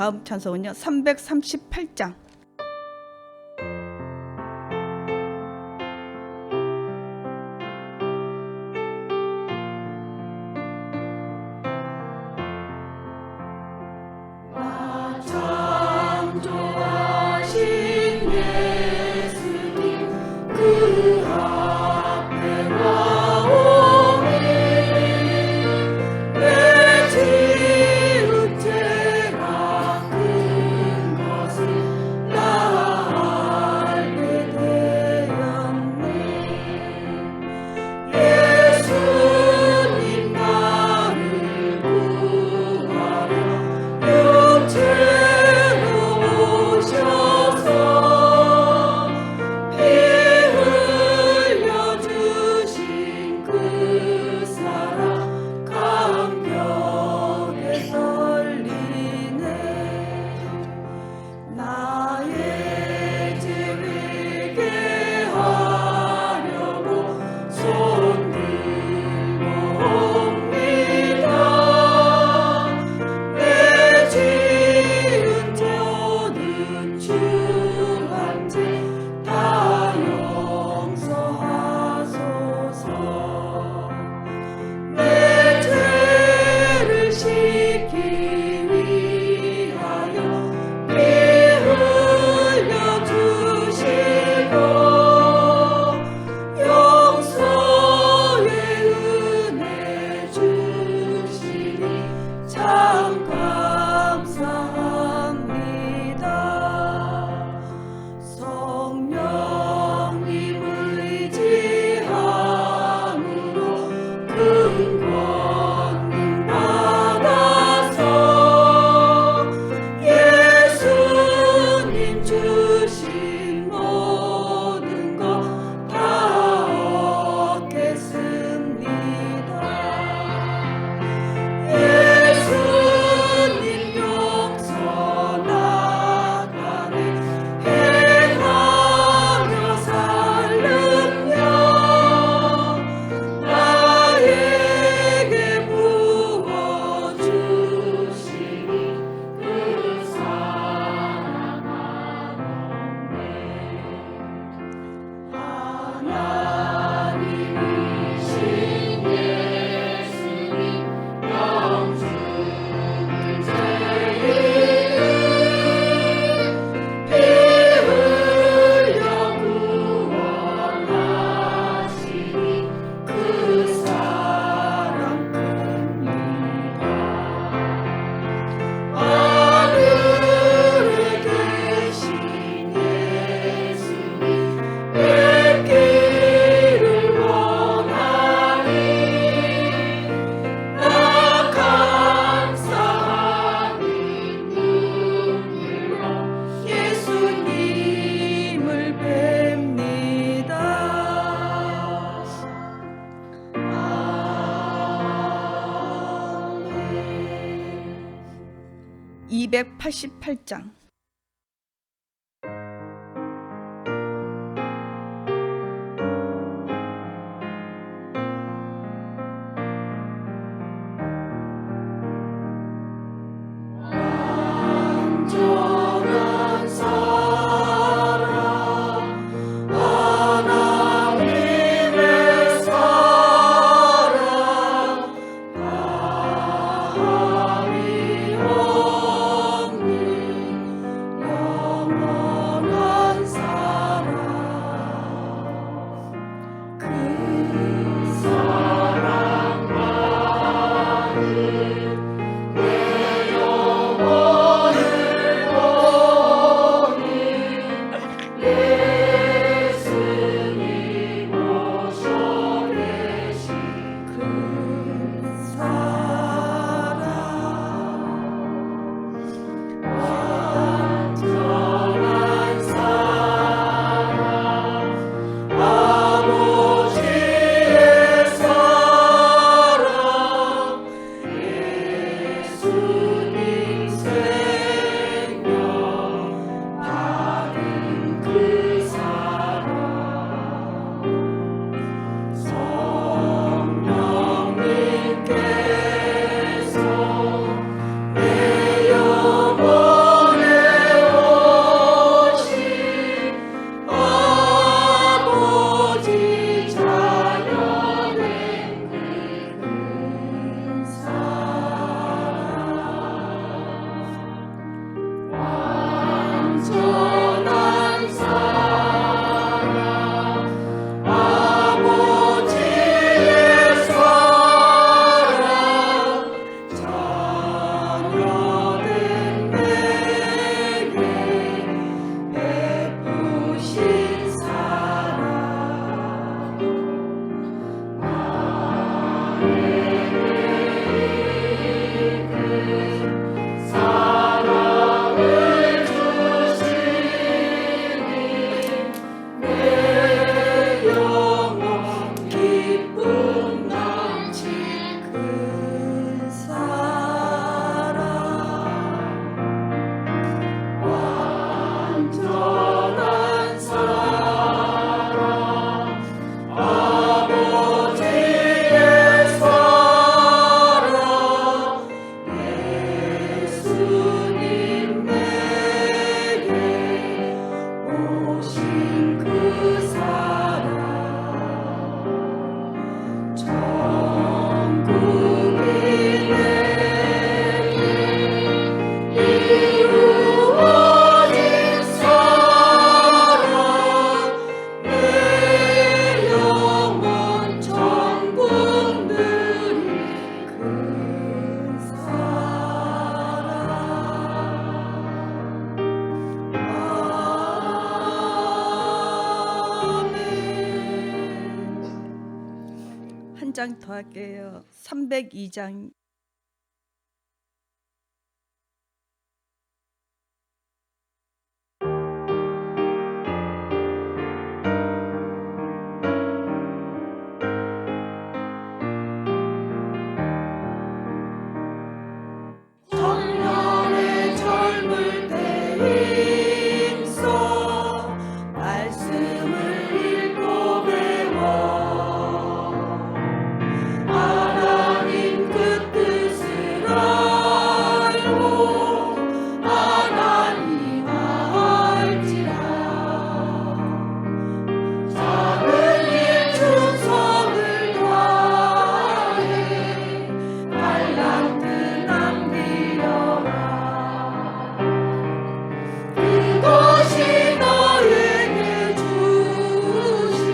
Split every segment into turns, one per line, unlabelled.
다음 찬송은요 338장. (288장) 내 영혼 장 더 할게요. 302장.
청년의 젊을 때 힘써 말씀을 읽고 배워 하나님 그 뜻을 알고 하나님 알지라 작은 일 충성을 다해 달란트 남기려라 그것이 너에게 주신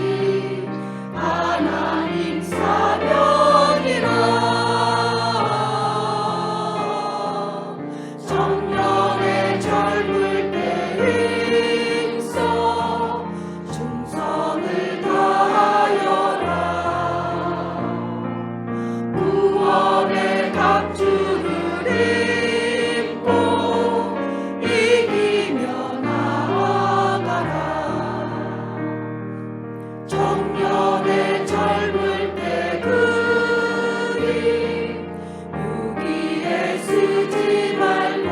하나님 사명이라 청년의 젊을 때 힘써 충성을 다하여라 구원의 갑주를 입고 이기며 나아가라 청년의 젊을 때 그리 유기에 쓰지 말고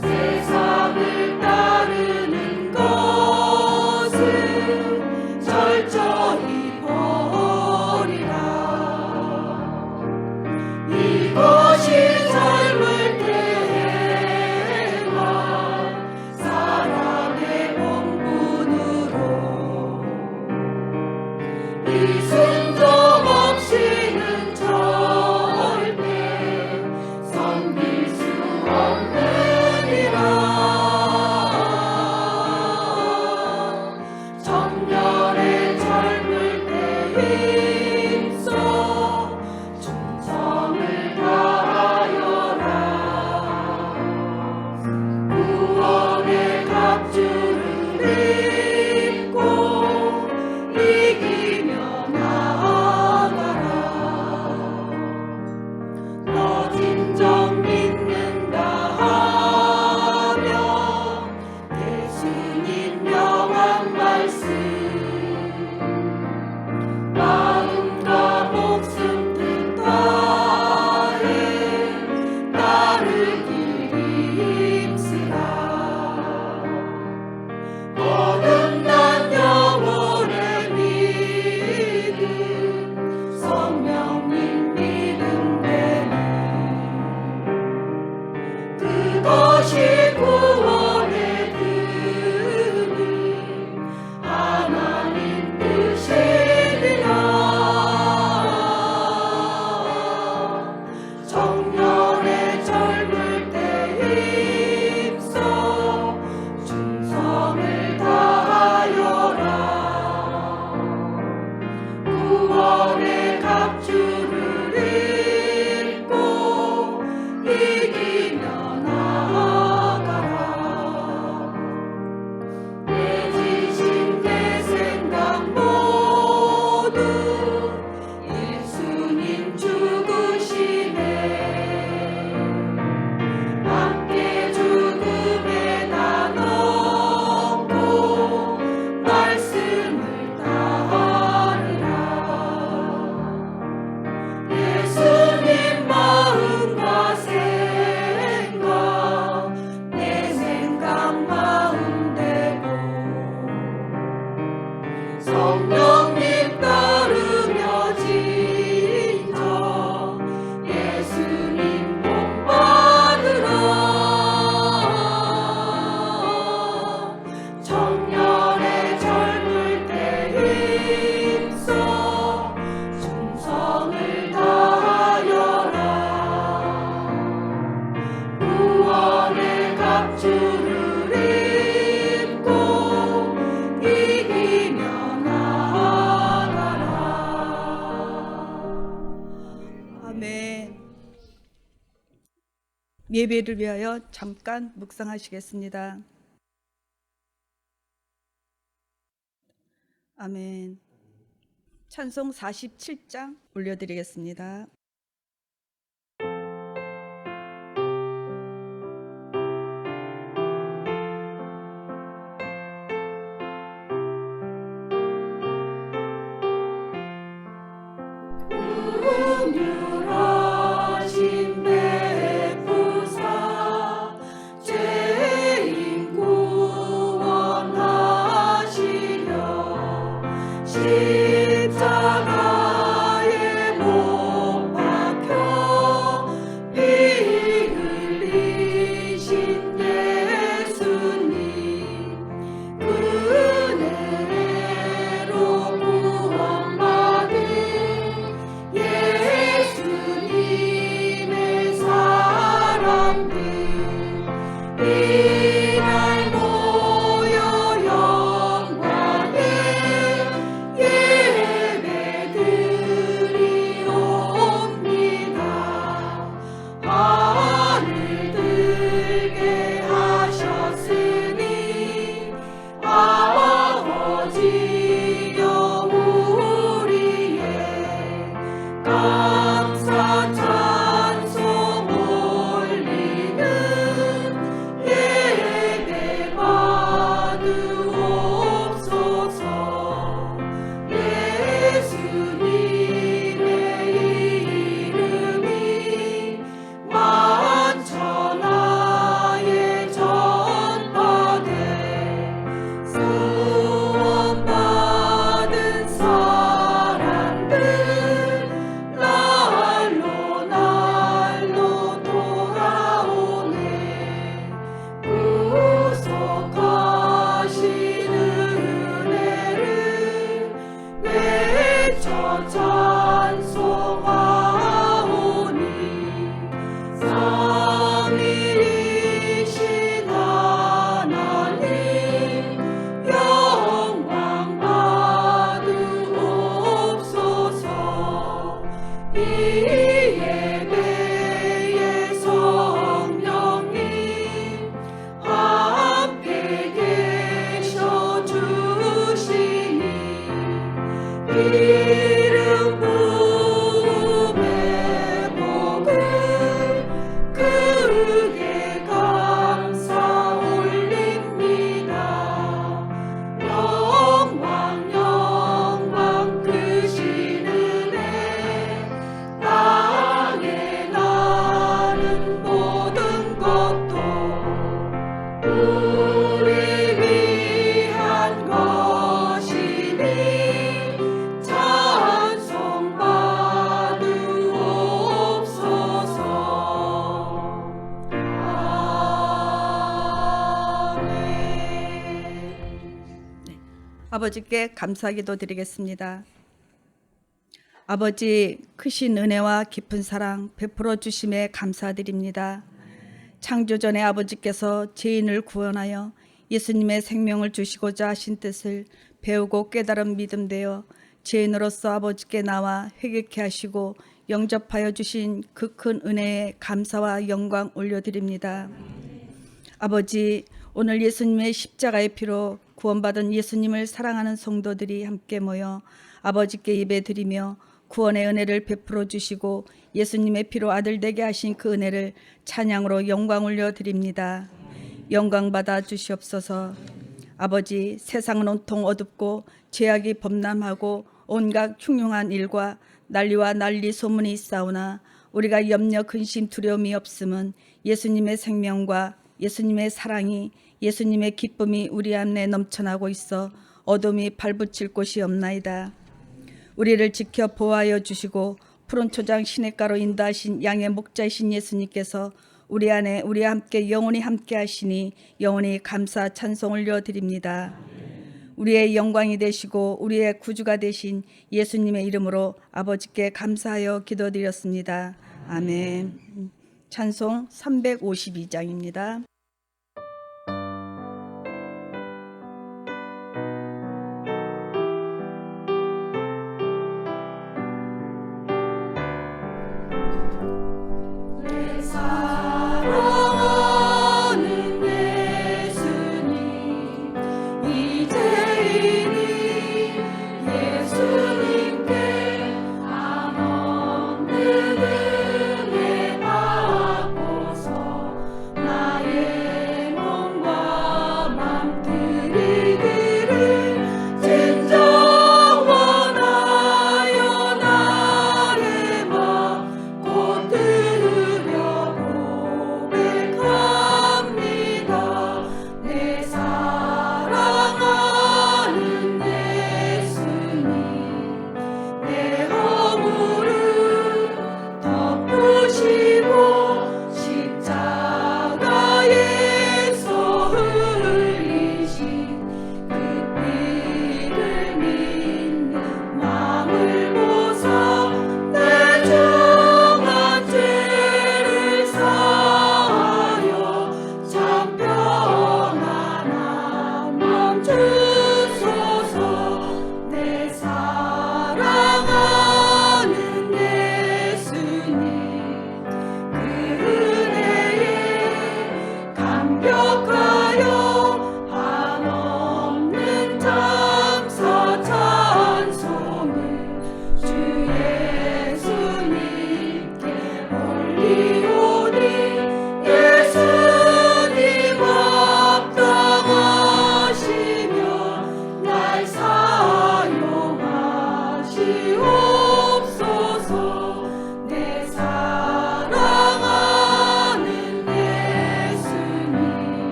세상을 따르는 것은 철저히 버리라 이것이 젊을 때 행한 사랑의 본분으로 이 순종 없이는 절대 섬길 수 없느니라 청년의 젊을 때 힘써 충성을 다하여라 구원의 갑주를 입고 이기며 나아가라 너 진정 믿는다 하면 예수님 명한 말씀 마음과 목숨 뜻 다해 따르기 힘쓰라 거듭난 영혼의 믿음 성령님 믿음 되니 그것이 구원의 듭은 하나님 뜻이니라 청년의 젊을 때 힘써 충성을 다하여라 구원의 갑주를 입고 이기며 나아가라 내 지식 내 생각 모두 예수님 죽으시네 함께 죽음에 나눠고 말씀을 다하리라 예수님 마음과 생각 내 생각 마음 되고 성령님 따르며 진정 예수님 본받으라 청년의 젊을 때 힘써 충성을 다하여라 구원의 갑주를 입고 이기며 나아가라
아멘. 예배를 위하여 잠깐 묵상하시겠습니다. 아멘. 찬송 47장 올려드리겠습니다.
긍휼하신 대부사 죄인 구원하시려 십자가에 못 박혀 피 흘리신 예수님 은혜로 구원받은 예수님의 사람들 이날 모여 영광의 예배드리옵니다. 하늘 들게 하셨으니 아버지여 우리의 감사 찬송 올리는 예배 받으옵소서. 예수님의 이름이 만천하에 전파돼 구원받은 사람들 날로 날로 돌아오네. 구속하신 은혜를 외쳐 찬송하오니 삼위이신 하나님 영광 받으옵소서. 이 예배에 성령님 함께 계셔 주시니 이름 부음의 복을 크게 감사 올립니다. 영광 영광 크신 은혜 땅에 나는 모든 것도 우리 위한 것이니 찬송 받으옵소서. 아멘.
아버지께 감사기도 드리겠습니다. 아버지, 크신 은혜와 깊은 사랑 베풀어 주심에 감사드립니다. 창조전에 아버지께서 죄인을 구원하여 예수님의 생명을 주시고자 하신 뜻을 배우고 깨달은 믿음 되어 죄인으로서 아버지께 나와 회개케 하시고 영접하여 주신 그 큰 은혜에 감사와 영광 올려드립니다. 아버지, 오늘 예수님의 십자가의 피로 구원받은 예수님을 사랑하는 성도들이 함께 모여 아버지께 예배드리며 구원의 은혜를 베풀어 주시고 예수님의 피로 아들 되게 하신 그 은혜를 찬양으로 영광 올려드립니다. 영광 받아 주시옵소서. 아버지, 세상은 온통 어둡고 죄악이 범람하고 온갖 흉흉한 일과 난리와 난리 소문이 있사오나 우리가 염려 근심 두려움이 없음은 예수님의 생명과 예수님의 사랑이 예수님의 기쁨이 우리 안에 넘쳐나고 있어 어둠이 발붙일 곳이 없나이다. 우리를 지켜 보호하여 주시고 푸른 초장 시냇가로 인도하신 양의 목자이신 예수님께서 우리 안에 우리와 함께 영원히 함께 하시니 영원히 감사 찬송 올려드립니다. 우리의 영광이 되시고 우리의 구주가 되신 예수님의 이름으로 아버지께 감사하여 기도드렸습니다. 아멘. 찬송 352장입니다.
사랑하는 예수님, 이제이니 예수님께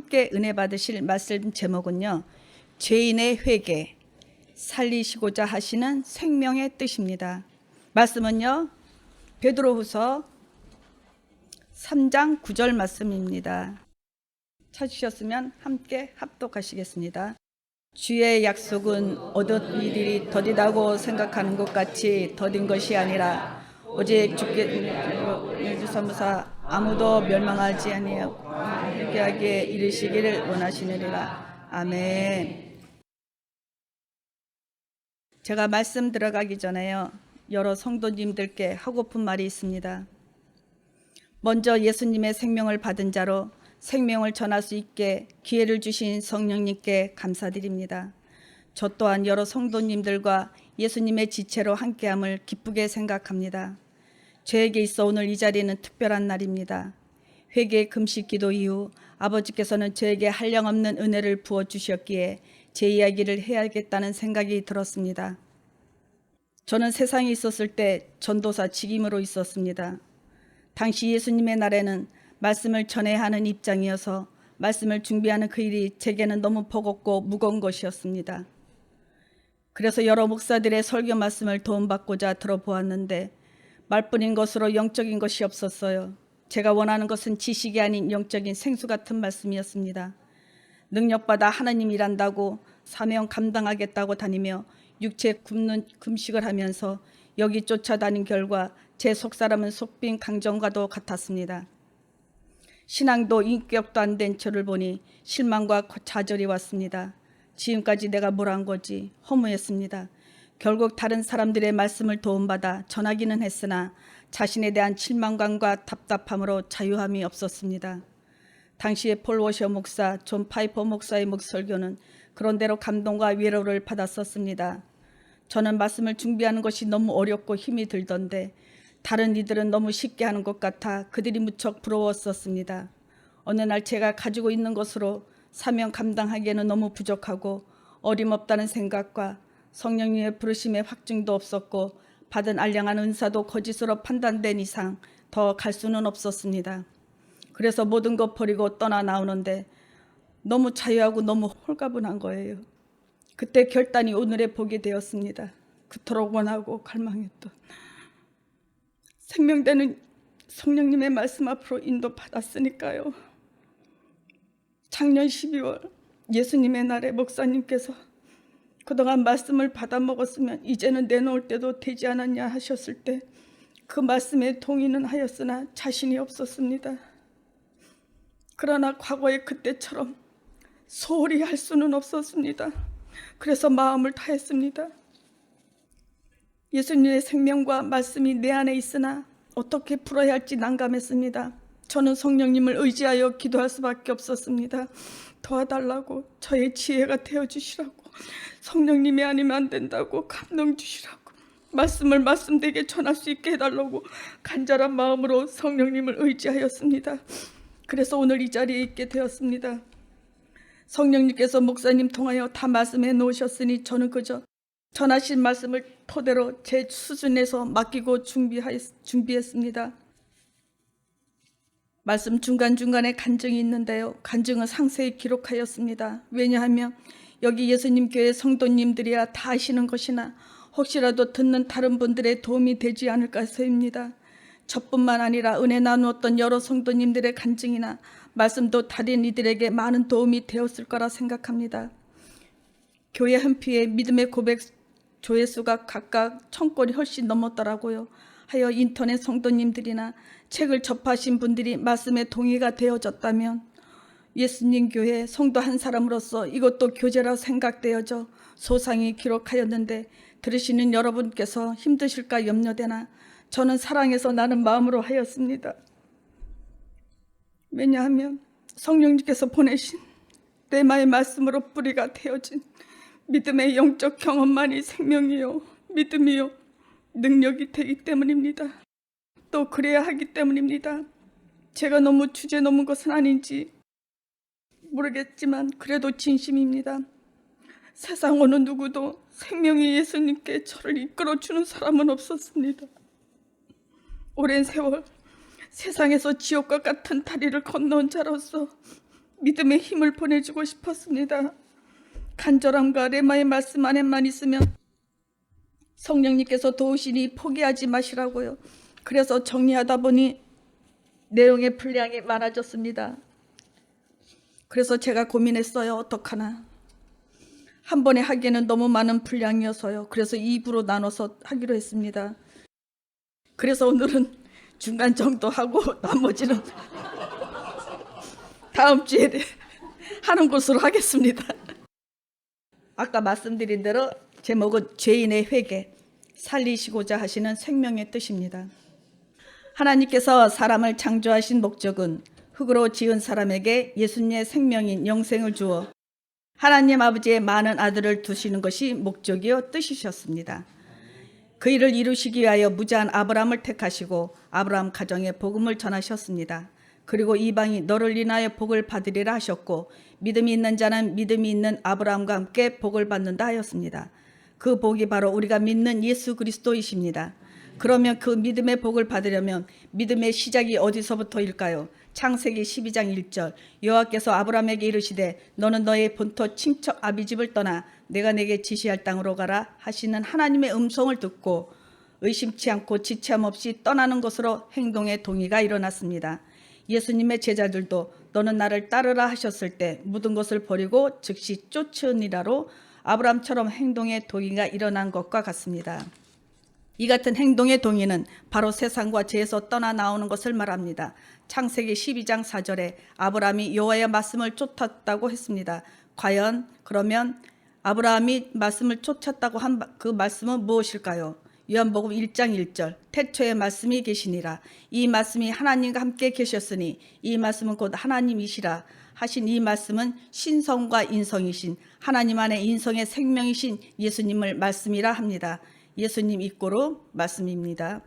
함께 은혜 받으실 말씀 제목은요, 죄인의 회개, 살리시고자 하시는 생명의 뜻입니다. 말씀은요, 베드로후서 3장 9절 말씀입니다. 찾으셨으면 함께 합독하시겠습니다. 주의 약속은 얻은 이들이 더디다고 생각하는 것 같이 더딘 것이 아니라 오직 주께 주사무사 아무도 멸망하지 아니하고 회개하기에 이르시기를 원하시느니라. 아멘. 제가 말씀 들어가기 전에요, 여러 성도님들께 하고픈 말이 있습니다. 먼저 예수님의 생명을 받은 자로 생명을 전할 수 있게 기회를 주신 성령님께 감사드립니다. 저 또한 여러 성도님들과 예수님의 지체로 함께함을 기쁘게 생각합니다. 저에게 있어 오늘 이 자리는 특별한 날입니다. 회개 금식 기도 이후 아버지께서는 저에게 한량없는 은혜를 부어주셨기에 제 이야기를 해야겠다는 생각이 들었습니다. 저는 세상에 있었을 때 전도사 직임으로 있었습니다. 당시 예수님의 날에는 말씀을 전해야 하는 입장이어서 말씀을 준비하는 그 일이 제게는 너무 버겁고 무거운 것이었습니다. 그래서 여러 목사들의 설교 말씀을 도움받고자 들어보았는데 말뿐인 것으로 영적인 것이 없었어요. 제가 원하는 것은 지식이 아닌 영적인 생수 같은 말씀이었습니다. 능력받아 하나님 일한다고 사명 감당하겠다고 다니며 육체 굶는 금식을 하면서 여기 쫓아다닌 결과 제 속사람은 속빈 강정과도 같았습니다. 신앙도 인격도 안 된 저를 보니 실망과 좌절이 왔습니다. 지금까지 내가 뭘 한 거지 허무했습니다. 결국 다른 사람들의 말씀을 도움받아 전하기는 했으나 자신에 대한 실망감과 답답함으로 자유함이 없었습니다. 당시에 폴 워셔 목사, 존 파이퍼 목사의 설교는 그런대로 감동과 위로를 받았었습니다. 저는 말씀을 준비하는 것이 너무 어렵고 힘이 들던데 다른 이들은 너무 쉽게 하는 것 같아 그들이 무척 부러웠었습니다. 어느 날 제가 가지고 있는 것으로 사명 감당하기에는 너무 부족하고 어림없다는 생각과 성령님의 부르심의 확증도 없었고 받은 알량한 은사도 거짓으로 판단된 이상 더 갈 수는 없었습니다. 그래서 모든 것 버리고 떠나 나오는데 너무 자유하고 너무 홀가분한 거예요. 그때 결단이 오늘의 복이 되었습니다. 그토록 원하고 갈망했던 생명되는 성령님의 말씀 앞으로 인도받았으니까요. 작년 12월 예수님의 날에 목사님께서 그동안 말씀을 받아 먹었으면 이제는 내놓을 때도 되지 않았냐 하셨을 때 그 말씀에 동의는 하였으나 자신이 없었습니다. 그러나 과거의 그때처럼 소홀히 할 수는 없었습니다. 그래서 마음을 다했습니다. 예수님의 생명과 말씀이 내 안에 있으나 어떻게 풀어야 할지 난감했습니다. 저는 성령님을 의지하여 기도할 수밖에 없었습니다. 도와달라고, 저의 지혜가 되어주시라고, 성령님이 아니면 안 된다고 감동 주시라고, 말씀을 말씀되게 전할 수 있게 해달라고 간절한 마음으로 성령님을 의지하였습니다. 그래서 오늘 이 자리에 있게 되었습니다. 성령님께서 목사님 통하여 다 말씀해 놓으셨으니 저는 그저 전하신 말씀을 토대로 제 수준에서 맡기고 준비했습니다. 말씀 중간중간에 간증이 있는데요. 간증은 상세히 기록하였습니다. 왜냐하면 여기 예수님 교회 성도님들이야 다 아시는 것이나 혹시라도 듣는 다른 분들의 도움이 되지 않을까 해서입니다. 저뿐만 아니라 은혜 나누었던 여러 성도님들의 간증이나 말씀도 다른 이들에게 많은 도움이 되었을 거라 생각합니다. 교회 한 피에 믿음의 고백 조회수가 각각 1000건이 훨씬 넘었더라고요. 하여 인터넷 성도님들이나 책을 접하신 분들이 말씀에 동의가 되어졌다면 예수님 교회 성도 한 사람으로서 이것도 교제라 생각되어져 소상히 기록하였는데 들으시는 여러분께서 힘드실까 염려되나 저는 사랑해서 나는 마음으로 하였습니다. 왜냐하면 성령님께서 보내신 레마의 말씀으로 뿌리가 되어진 믿음의 영적 경험만이 생명이요 믿음이요 능력이 되기 때문입니다. 또 그래야 하기 때문입니다. 제가 너무 주제 넘은 것은 아닌지 모르겠지만 그래도 진심입니다. 세상 어느 누구도 생명의 예수님께 저를 이끌어주는 사람은 없었습니다. 오랜 세월 세상에서 지옥과 같은 다리를 건너온 자로서 믿음의 힘을 보내주고 싶었습니다. 간절함과 레마의 말씀 안에만 있으면 성령님께서 도우시니 포기하지 마시라고요. 그래서 정리하다 보니 내용의 분량이 많아졌습니다. 그래서 제가 고민했어요. 어떡하나. 한 번에 하기에는 너무 많은 분량이어서요. 그래서 2부로 나눠서 하기로 했습니다. 그래서 오늘은 중간 정도 하고 나머지는 다음 주에 하는 것으로 하겠습니다. 아까 말씀드린 대로 제목은 죄인의 회개, 살리시고자 하시는 생명의 뜻입니다. 하나님께서 사람을 창조하신 목적은 흙으로 지은 사람에게 예수님의 생명인 영생을 주어 하나님 아버지의 많은 아들을 두시는 것이 목적이요 뜻이셨습니다. 그 일을 이루시기 위하여 무자한 아브라함을 택하시고 아브라함 가정에 복음을 전하셨습니다. 그리고 이방이 너를 인하여 복을 받으리라 하셨고 믿음이 있는 자는 믿음이 있는 아브라함과 함께 복을 받는다 하였습니다. 그 복이 바로 우리가 믿는 예수 그리스도이십니다. 그러면 그 믿음의 복을 받으려면 믿음의 시작이 어디서부터일까요? 창세기 12장 1절 여호와께서 아브라함에게 이르시되 너는 너의 본토 친척 아비집을 떠나 내가 내게 지시할 땅으로 가라 하시는 하나님의 음성을 듣고 의심치 않고 지체함 없이 떠나는 것으로 행동의 동의가 일어났습니다. 예수님의 제자들도 너는 나를 따르라 하셨을 때 모든 것을 버리고 즉시 쫓으니라로 아브라함처럼 행동의 동의가 일어난 것과 같습니다. 이 같은 행동의 동의는 바로 세상과 죄에서 떠나 나오는 것을 말합니다. 창세기 12장 4절에 아브라함이 여호와의 말씀을 쫓았다고 했습니다. 과연 그러면 아브라함이 말씀을 쫓았다고 한 그 말씀은 무엇일까요? 요한복음 1장 1절 태초에 말씀이 계시니라. 이 말씀이 하나님과 함께 계셨으니 이 말씀은 곧 하나님이시라 하신 이 말씀은 신성과 인성이신 하나님 안에 인성의 생명이신 예수님을 말씀이라 합니다. 예수님 이꼬로 말씀입니다.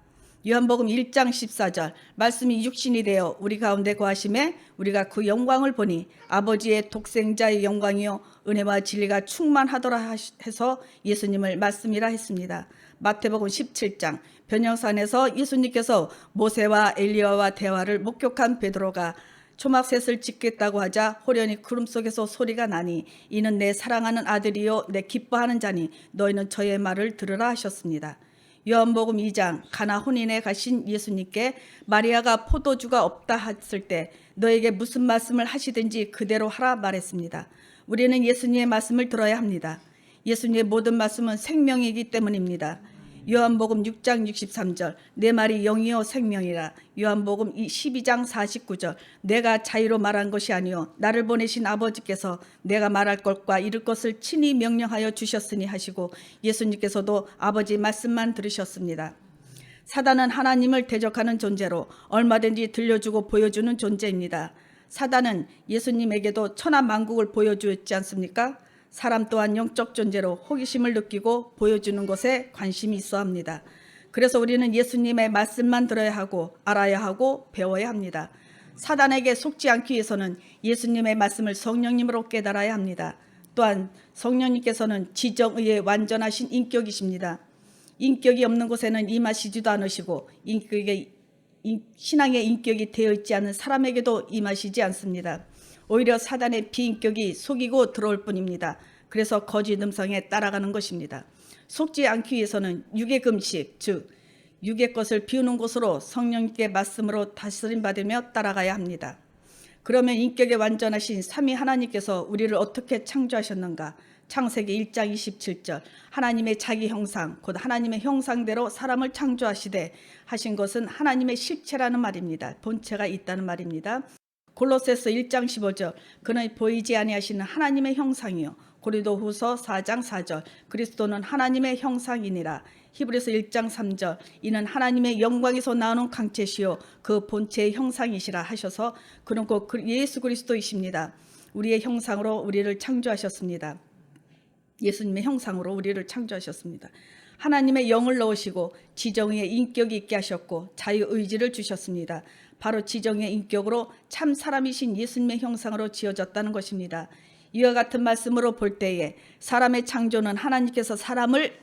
요한복음 1장 14절 말씀이 육신이 되어 우리 가운데 거하심에 우리가 그 영광을 보니 아버지의 독생자의 영광이요 은혜와 진리가 충만하더라 해서 예수님을 말씀이라 했습니다. 마태복음 17장 변형산에서 예수님께서 모세와 엘리야와 대화를 목격한 베드로가 초막셋을 짓겠다고 하자 호련히 구름 속에서 소리가 나니 이는 내 사랑하는 아들이요 내 기뻐하는 자니 너희는 저의 말을 들으라 하셨습니다. 요한복음 2장 가나 혼인에 가신 예수님께 마리아가 포도주가 없다 했을 때 너에게 무슨 말씀을 하시든지 그대로 하라 말했습니다. 우리는 예수님의 말씀을 들어야 합니다. 예수님의 모든 말씀은 생명이기 때문입니다. 요한복음 6장 63절 내 말이 영이요 생명이라. 요한복음 12장 49절 내가 자유로 말한 것이 아니요 나를 보내신 아버지께서 내가 말할 것과 이룰 것을 친히 명령하여 주셨으니 하시고 예수님께서도 아버지 말씀만 들으셨습니다. 사단은 하나님을 대적하는 존재로 얼마든지 들려주고 보여주는 존재입니다. 사단은 예수님에게도 천하 만국을 보여주었지 않습니까? 사람 또한 영적 존재로 호기심을 느끼고 보여주는 것에 관심이 있어 합니다. 그래서 우리는 예수님의 말씀만 들어야 하고 알아야 하고 배워야 합니다. 사단에게 속지 않기 위해서는 예수님의 말씀을 성령님으로 깨달아야 합니다. 또한 성령님께서는 지정의의 완전하신 인격이십니다. 인격이 없는 곳에는 임하시지도 않으시고 신앙의 인격이 되어 있지 않은 사람에게도 임하시지 않습니다. 오히려 사단의 비인격이 속이고 들어올 뿐입니다. 그래서 거짓 음성에 따라가는 것입니다. 속지 않기 위해서는 육의 금식, 즉 육의 것을 비우는 곳으로 성령님께 말씀으로 다스림 받으며 따라가야 합니다. 그러면 인격에 완전하신 삼위 하나님께서 우리를 어떻게 창조하셨는가? 창세기 1장 27절 하나님의 자기 형상 곧 하나님의 형상대로 사람을 창조하시되 하신 것은 하나님의 실체라는 말입니다. 본체가 있다는 말입니다. 골로새서 1장 15절 그는 보이지 아니하시는 하나님의 형상이요 고린도후서 4장 4절 그리스도는 하나님의 형상이니라. 히브리서 1장 3절 이는 하나님의 영광에서 나오는 강체시요 그 본체의 형상이시라 하셔서 그는 곧 예수 그리스도이십니다. 우리의 형상으로 우리를 창조하셨습니다. 예수님의 형상으로 우리를 창조하셨습니다. 하나님의 영을 넣으시고 지정의 인격이 있게 하셨고 자유의지를 주셨습니다. 바로 지정의 인격으로 참 사람이신 예수님의 형상으로 지어졌다는 것입니다. 이와 같은 말씀으로 볼 때에 사람의 창조는 하나님께서 사람을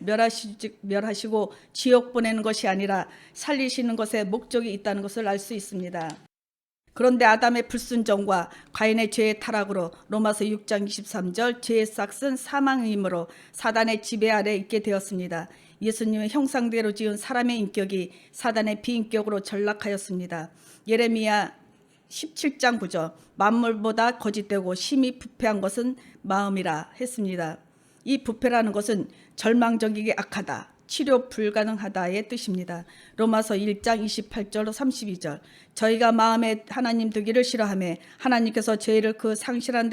멸하시고 지옥 보내는 것이 아니라 살리시는 것에 목적이 있다는 것을 알 수 있습니다. 그런데 아담의 불순종과 가인의 죄의 타락으로 로마서 6장 23절 죄의 싹은 사망이므로 사단의 지배 아래 있게 되었습니다. 예수님의 형상대로 지은 사람의 인격이 사단의 비인격으로 전락하였습니다. 예레미야 17장 9절 만물보다 거짓되고 심히 부패한 것은 마음이라 했습니다. 이 부패라는 것은 절망적이게 악하다, 치료 불가능하다의 뜻입니다. 로마서 1장 28절로 32절 저희가 마음에 하나님 두기를 싫어하며 하나님께서 저희를 그 상실한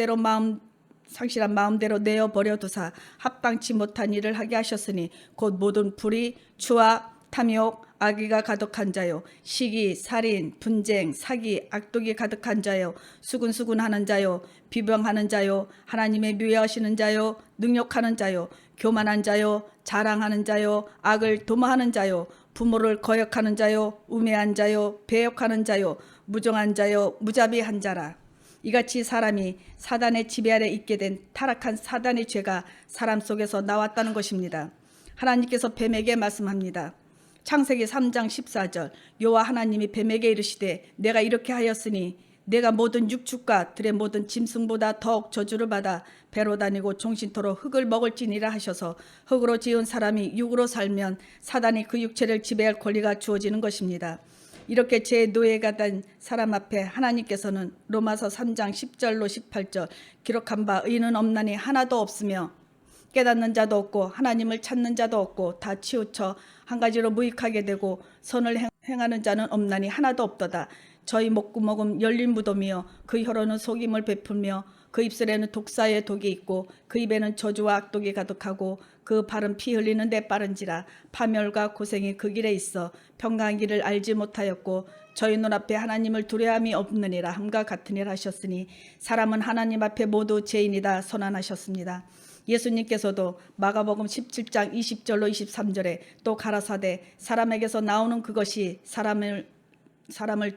마음대로 내어버려 두사 합당치 못한 일을 하게 하셨으니 곧 모든 불의, 추악, 탐욕, 악의가 가득한 자요, 시기, 살인, 분쟁, 사기, 악독이 가득한 자요, 수군수군하는 자요, 비방하는 자요, 하나님의 묘해하시는 자요, 능욕하는 자요, 교만한 자요, 자랑하는 자요, 악을 도모하는 자요, 부모를 거역하는 자요, 우매한 자요, 배역하는 자요, 무정한 자요, 무자비한 자라. 이같이 사람이 사단의 지배 아래 있게 된 타락한 사단의 죄가 사람 속에서 나왔다는 것입니다. 하나님께서 뱀에게 말씀합니다. 창세기 3장 14절 여호와 하나님이 뱀에게 이르시되 내가 이렇게 하였으니 내가 모든 육축과 들의 모든 짐승보다 더욱 저주를 받아 배로 다니고 종신토록 흙을 먹을지니라 하셔서 흙으로 지은 사람이 육으로 살면 사단이 그 육체를 지배할 권리가 주어지는 것입니다. 이렇게 제 노예가 된 사람 앞에 하나님께서는 로마서 3장 10절로 18절 기록한 바 의인은 없나니 하나도 없으며 깨닫는 자도 없고 하나님을 찾는 자도 없고 다 치우쳐 한 가지로 무익하게 되고 선을 행하는 자는 없나니 하나도 없도다. 저희 목구멍은 열린 무덤이요 그 혀로는 속임을 베풀며 그 입술에는 독사의 독이 있고 그 입에는 저주와 악독이 가득하고 그 발은 피 흘리는 데 빠른지라 파멸과 고생이 그 길에 있어 평강한 길을 알지 못하였고 저희 눈앞에 하나님을 두려움이 없느니라 함과 같으니라 하셨으니 사람은 하나님 앞에 모두 죄인이다 선언하셨습니다. 예수님께서도 마가복음 17장 20절로 23절에 또 가라사대 사람에게서 나오는 그것이 사람을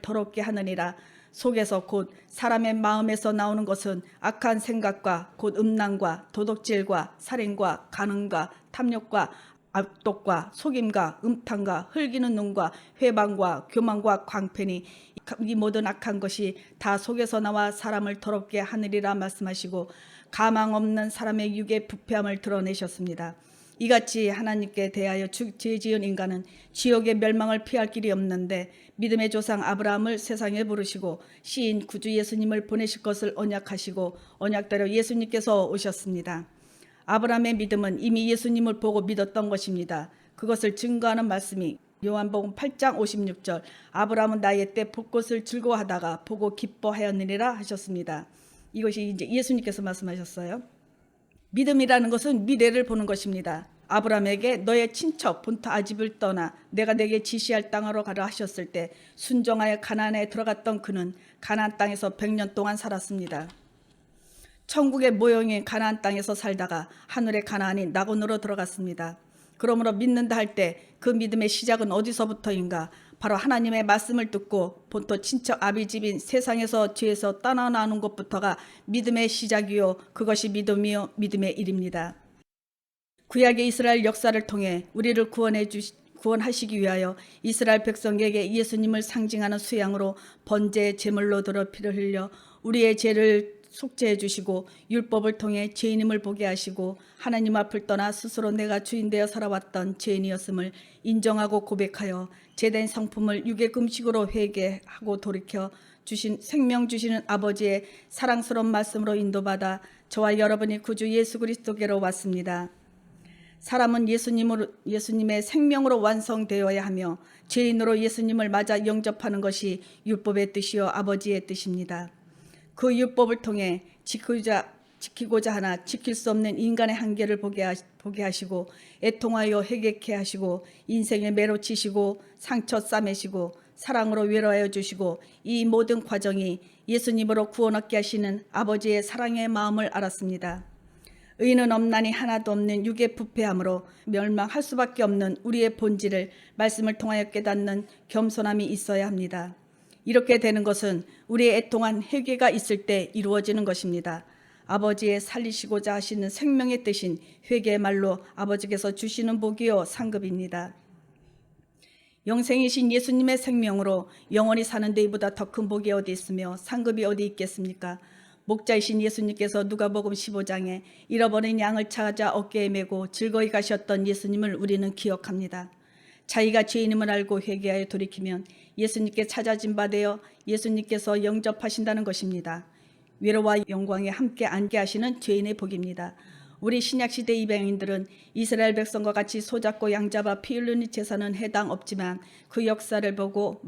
더럽게 하느니라. 속에서 곧 사람의 마음에서 나오는 것은 악한 생각과 곧 음란과 도덕질과 살인과 간음과 탐욕과 악독과 속임과 음탕과 흘기는 눈과 회방과 교만과 광패니 이 모든 악한 것이 다 속에서 나와 사람을 더럽게 하느리라 말씀하시고 가망 없는 사람의 육의 부패함을 드러내셨습니다. 이같이 하나님께 대하여 죄 지은 인간은 지옥의 멸망을 피할 길이 없는데 믿음의 조상 아브라함을 세상에 부르시고 시인 구주 예수님을 보내실 것을 언약하시고 언약대로 예수님께서 오셨습니다. 아브라함의 믿음은 이미 예수님을 보고 믿었던 것입니다. 그것을 증거하는 말씀이 요한복음 8장 56절 아브라함은 나의 때 볼 것을 즐거워하다가 보고 기뻐하였느니라 하셨습니다. 이것이 이제 예수님께서 말씀하셨어요. 믿음이라는 것은 미래를 보는 것입니다. 아브라함에게 너의 친척 본토 아집을 떠나 내가 내게 지시할 땅으로 가라 하셨을 때 순종하여 가나안에 들어갔던 그는 가나안 땅에서 100년 동안 살았습니다. 천국의 모형인 가나안 땅에서 살다가 하늘의 가나안이 낙원으로 들어갔습니다. 그러므로 믿는다 할 때 그 믿음의 시작은 어디서부터인가? 바로 하나님의 말씀을 듣고 본토 친척 아비집인 세상에서 죄에서 떠나나오는 것부터가 믿음의 시작이요 그것이 믿음이요 믿음의 일입니다. 구약의 이스라엘 역사를 통해 우리를 구원하시기 위하여 이스라엘 백성에게 예수님을 상징하는 수양으로 번제 제물로 들어 피를 흘려 우리의 죄를 속죄해 주시고 율법을 통해 죄인임을 보게 하시고 하나님 앞을 떠나 스스로 내가 주인 되어 살아왔던 죄인이었음을 인정하고 고백하여 제된 성품을 육의 금식으로 회개하고 돌이켜 주신 생명 주시는 아버지의 사랑스러운 말씀으로 인도받아 저와 여러분이 구주 예수 그리스도께로 왔습니다. 사람은 예수님의 생명으로 완성되어야 하며 죄인으로 예수님을 맞아 영접하는 것이 율법의 뜻이요 아버지의 뜻입니다. 그 율법을 통해 지키고자 하나 지킬 수 없는 인간의 한계를 보게 하시고 애통하여 회개케 하시고 인생의 매로 치시고 상처 싸매시고 사랑으로 위로하여 주시고 이 모든 과정이 예수님으로 구원 얻게 하시는 아버지의 사랑의 마음을 알았습니다. 의인은 없나니 하나도 없는 육의 부패함으로 멸망할 수밖에 없는 우리의 본질을 말씀을 통하여 깨닫는 겸손함이 있어야 합니다. 이렇게 되는 것은 우리의 애통한 회개가 있을 때 이루어지는 것입니다. 아버지의 살리시고자 하시는 생명의 뜻인 회개의 말로 아버지께서 주시는 복이요 상급입니다. 영생이신 예수님의 생명으로 영원히 사는 데 이보다 더 큰 복이 어디 있으며 상급이 어디 있겠습니까? 목자이신 예수님께서 누가복음 15장에 잃어버린 양을 찾아 어깨에 메고 즐거이 가셨던 예수님을 우리는 기억합니다. 자기가 죄인임을 알고 회개하여 돌이키면 예수님께 찾아진 바 되어 예수님께서 영접하신다는 것입니다. 위로와 영광에 함께 앉게 하시는 죄인의 복입니다. 우리 신약시대 이방인들은 이스라엘 백성과 같이 소잡고 양잡아 피 흘리는 제사는 해당 없지만 그 역사를 보고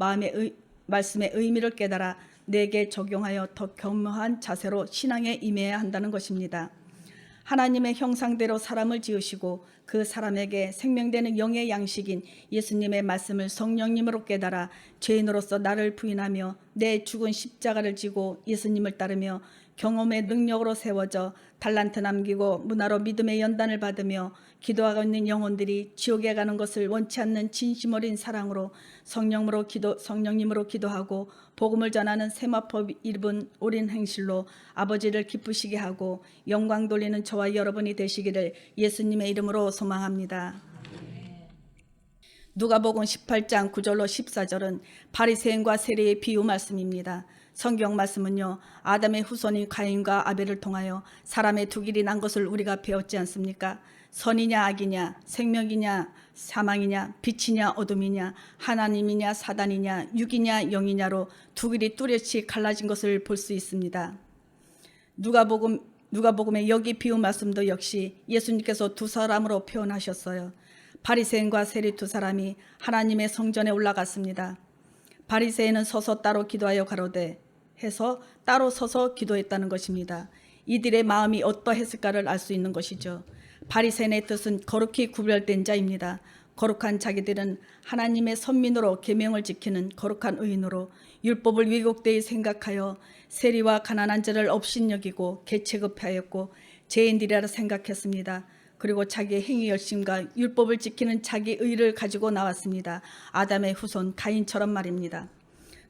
말씀의 의미를 깨달아 내게 적용하여 더 겸허한 자세로 신앙에 임해야 한다는 것입니다. 하나님의 형상대로 사람을 지으시고 그 사람에게 생명되는 영의 양식인 예수님의 말씀을 성령님으로 깨달아 죄인으로서 나를 부인하며 내 죽은 십자가를 지고 예수님을 따르며 경험의 능력으로 세워져 달란트 남기고 문화로 믿음의 연단을 받으며 기도하고 있는 영혼들이 지옥에 가는 것을 원치 않는 진심 어린 사랑으로 성령님으로 기도하고 복음을 전하는 세마포 입은 옳은 행실로 아버지를 기쁘시게 하고 영광 돌리는 저와 여러분이 되시기를 예수님의 이름으로 소망합니다. 누가복음 18장 9절로 14절은 바리새인과 세리의 비유 말씀입니다. 성경 말씀은요, 아담의 후손인 가인과 아벨을 통하여 사람의 두 길이 난 것을 우리가 배웠지 않습니까? 선이냐 악이냐, 생명이냐 사망이냐, 빛이냐 어둠이냐, 하나님이냐 사단이냐, 육이냐 영이냐로 두 길이 뚜렷이 갈라진 것을 볼 수 있습니다. 누가복음의 여기 비유 말씀도 역시 예수님께서 두 사람으로 표현하셨어요. 바리새인과 세리 두 사람이 하나님의 성전에 올라갔습니다. 바리새인은 서서 따로 기도하여 가로되 해서 따로 서서 기도했다는 것입니다. 이들의 마음이 어떠했을까를 알 수 있는 것이죠. 바리새인의 뜻은 거룩히 구별된 자입니다. 거룩한 자기들은 하나님의 선민으로 계명을 지키는 거룩한 의인으로 율법을 왜곡되이 생각하여 세리와 가난한 자를 업신여기고 개체급하였고 죄인들이라 생각했습니다. 그리고 자기의 행위 열심과 율법을 지키는 자기 의를 가지고 나왔습니다. 아담의 후손 가인처럼 말입니다.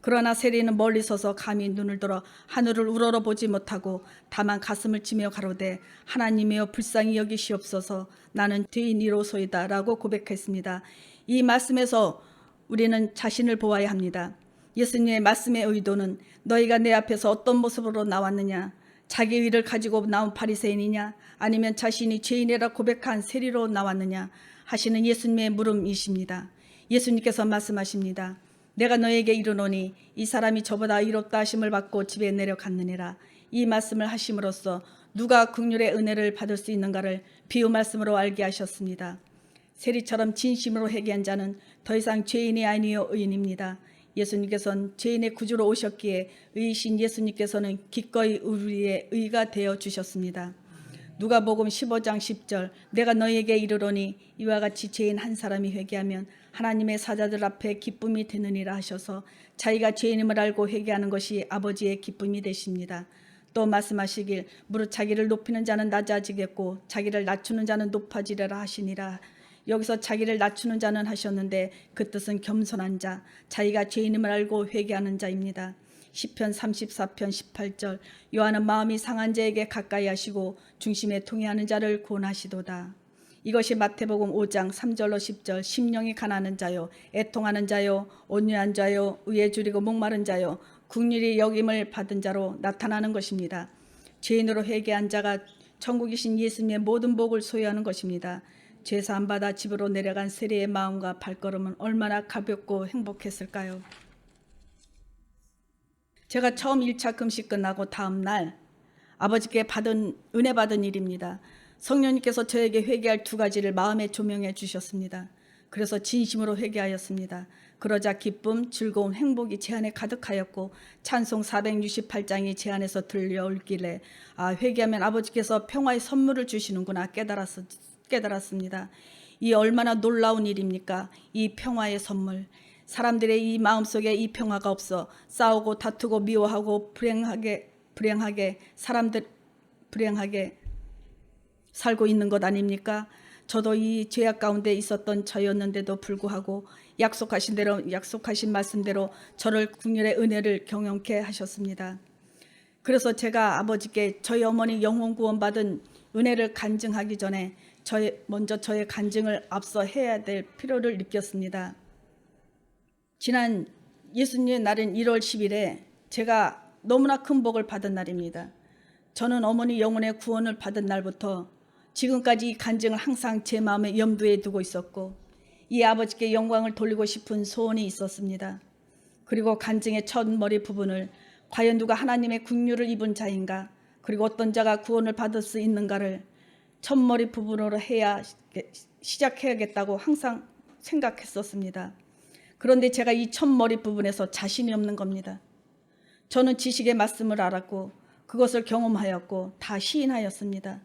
그러나 세리는 멀리 서서 감히 눈을 들어 하늘을 우러러보지 못하고 다만 가슴을 치며 가로되 하나님이여 불쌍히 여기시옵소서 나는 죄인이로소이다 라고 고백했습니다. 이 말씀에서 우리는 자신을 보아야 합니다. 예수님의 말씀의 의도는 너희가 내 앞에서 어떤 모습으로 나왔느냐, 자기 의를 가지고 나온 바리새인이냐 아니면 자신이 죄인이라 고백한 세리로 나왔느냐 하시는 예수님의 물음이십니다. 예수님께서 말씀하십니다. 내가 너에게 이르노니 이 사람이 저보다 의롭다 하심을 받고 집에 내려갔느니라. 이 말씀을 하심으로써 누가 긍휼의 은혜를 받을 수 있는가를 비유 말씀으로 알게 하셨습니다. 세리처럼 진심으로 회개한 자는 더 이상 죄인이 아니요 의인입니다. 예수님께서는 죄인의 구주로 오셨기에 의이신 예수님께서는 기꺼이 우리의 의가 되어 주셨습니다. 누가복음 15장 10절 내가 너희에게 이르노니 이와 같이 죄인 한 사람이 회개하면 하나님의 사자들 앞에 기쁨이 되느니라 하셔서 자기가 죄인임을 알고 회개하는 것이 아버지의 기쁨이 되십니다. 또 말씀하시길 무릇 자기를 높이는 자는 낮아지겠고 자기를 낮추는 자는 높아지리라 하시니라. 여기서 자기를 낮추는 자는 하셨는데 그 뜻은 겸손한 자, 자기가 죄인임을 알고 회개하는 자입니다. 시편 34편 18절 여호와는 마음이 상한 자에게 가까이 하시고 중심에 통회하는 자를 구원하시도다. 이것이 마태복음 5장 3절로 10절 심령이 가난한 자요 애통하는 자요 온유한 자요 의에 줄이고 목마른 자요 긍휼히 여김을 받은 자로 나타나는 것입니다. 죄인으로 회개한 자가 천국이신 예수님의 모든 복을 소유하는 것입니다. 죄사함 받아 집으로 내려간 세리의 마음과 발걸음은 얼마나 가볍고 행복했을까요? 제가 처음 1차 금식 끝나고 다음 날 아버지께 은혜 받은 일입니다. 성령님께서 저에게 회개할 두 가지를 마음에 조명해 주셨습니다. 그래서 진심으로 회개하였습니다. 그러자 기쁨, 즐거움, 행복이 제 안에 가득하였고 찬송 468장이 제 안에서 들려올길래 회개하면 아버지께서 평화의 선물을 주시는구나 깨달았습니다. 이 얼마나 놀라운 일입니까? 이 평화의 선물. 사람들의 이 마음속에 이 평화가 없어 싸우고 다투고 미워하고 불행하게 살고 있는 것 아닙니까? 저도 이 죄악 가운데 있었던 저였는데도 불구하고 약속하신 말씀대로 저를 긍휼의 은혜를 경험케 하셨습니다. 그래서 제가 아버지께 저희 어머니 영혼 구원받은 은혜를 간증하기 전에 먼저 저의 간증을 앞서 해야 될 필요를 느꼈습니다. 지난 예수님의 날인 1월 10일에 제가 너무나 큰 복을 받은 날입니다. 저는 어머니 영혼의 구원을 받은 날부터 지금까지 이 간증을 항상 제 마음에 염두에 두고 있었고 이 아버지께 영광을 돌리고 싶은 소원이 있었습니다. 그리고 간증의 첫 머리 부분을 과연 누가 하나님의 긍휼을 입은 자인가, 그리고 어떤 자가 구원을 받을 수 있는가를 첫 머리 부분으로 해야 시작해야겠다고 항상 생각했었습니다. 그런데 제가 이 첫 머리 부분에서 자신이 없는 겁니다. 저는 지식의 말씀을 알았고 그것을 경험하였고 다 시인하였습니다.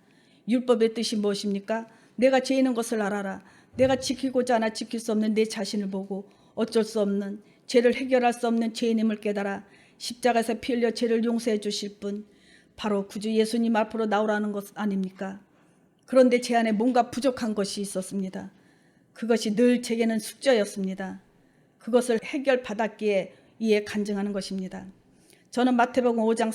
율법의 뜻이 무엇입니까? 내가 죄 있는 것을 알아라. 내가 지키고자 하나 지킬 수 없는 내 자신을 보고 어쩔 수 없는 죄를 해결할 수 없는 죄인임을 깨달아 십자가에서 피 흘려 죄를 용서해 주실 분, 바로 구주 예수님 앞으로 나오라는 것 아닙니까? 그런데 제 안에 뭔가 부족한 것이 있었습니다. 그것이 늘 제게는 숙제였습니다. 그것을 해결받았기에 이에 간증하는 것입니다. 저는 마태복음 5장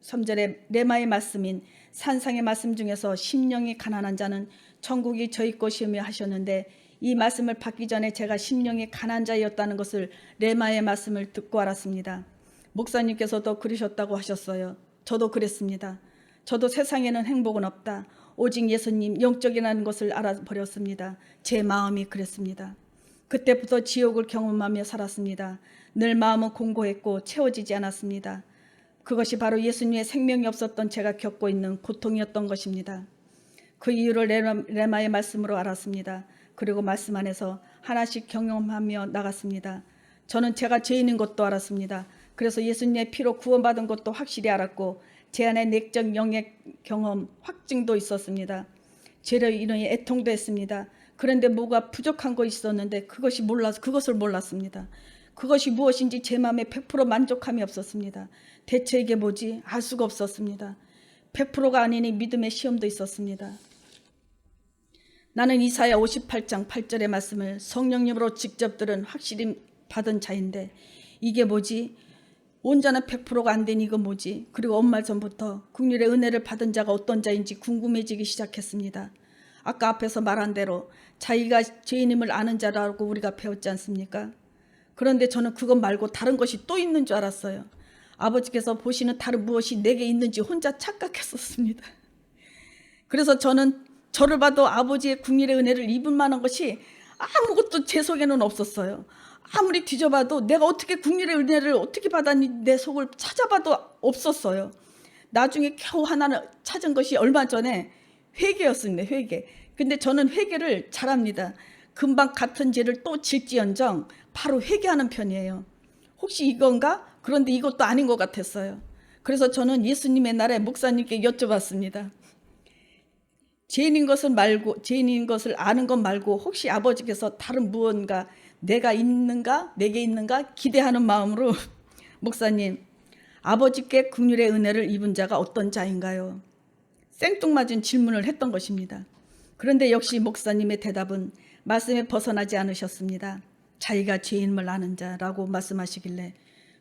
3절의 레마의 말씀인 산상의 말씀 중에서 심령이 가난한 자는 천국이 저희 것이며 하셨는데, 이 말씀을 받기 전에 제가 심령이 가난한 자였다는 것을 레마의 말씀을 듣고 알았습니다. 목사님께서도 그러셨다고 하셨어요. 저도 그랬습니다. 저도 세상에는 행복은 없다, 오직 예수님 영적이라는 것을 알아버렸습니다. 제 마음이 그랬습니다. 그때부터 지옥을 경험하며 살았습니다. 늘 마음은 공고했고 채워지지 않았습니다. 그것이 바로 예수님의 생명이 없었던 제가 겪고 있는 고통이었던 것입니다. 그 이유를 레마의 말씀으로 알았습니다. 그리고 말씀 안에서 하나씩 경험하며 나갔습니다. 저는 제가 죄인인 것도 알았습니다. 그래서 예수님의 피로 구원받은 것도 확실히 알았고 제 안에 내적 영의 경험, 확증도 있었습니다. 죄로 인해 애통도 했습니다. 그런데 뭐가 부족한 것이 있었는데 그것을 몰랐습니다. 그것이 무엇인지 제 마음에 100% 만족함이 없었습니다. 대체 이게 뭐지? 알 수가 없었습니다. 100%가 아니니 믿음의 시험도 있었습니다. 나는 이사야 58장 8절의 말씀을 성령님으로 직접 들은 확실히 받은 자인데 이게 뭐지? 온전한 100%가 안 되니 이거 뭐지? 그리고 엄마 전부터 긍휼의 은혜를 받은 자가 어떤 자인지 궁금해지기 시작했습니다. 아까 앞에서 말한 대로 자기가 죄인임을 아는 자라고 우리가 배웠지 않습니까? 그런데 저는 그것 말고 다른 것이 또 있는 줄 알았어요. 아버지께서 보시는 다른 무엇이 내게 있는지 혼자 착각했었습니다. 그래서 저는 저를 봐도 아버지의 긍휼의 은혜를 입을 만한 것이 아무것도 제 속에는 없었어요. 아무리 뒤져봐도 내가 어떻게 긍휼의 은혜를 어떻게 받았니 내 속을 찾아봐도 없었어요. 나중에 겨우 하나는 찾은 것이 얼마 전에 회개였습니다. 회개. 근데 저는 회개를 잘합니다. 금방 같은 죄를 또 질지언정 바로 회개하는 편이에요. 혹시 이건가? 그런데 이것도 아닌 것 같았어요. 그래서 저는 예수님의 날에 목사님께 여쭤봤습니다. 죄인인 것을 아는 것 말고 혹시 아버지께서 다른 무언가 내게 있는가 기대하는 마음으로 목사님, 아버지께 긍휼의 은혜를 입은 자가 어떤 자인가요? 생뚱맞은 질문을 했던 것입니다. 그런데 역시 목사님의 대답은 말씀에 벗어나지 않으셨습니다. 자기가 죄인임을 아는 자라고 말씀하시길래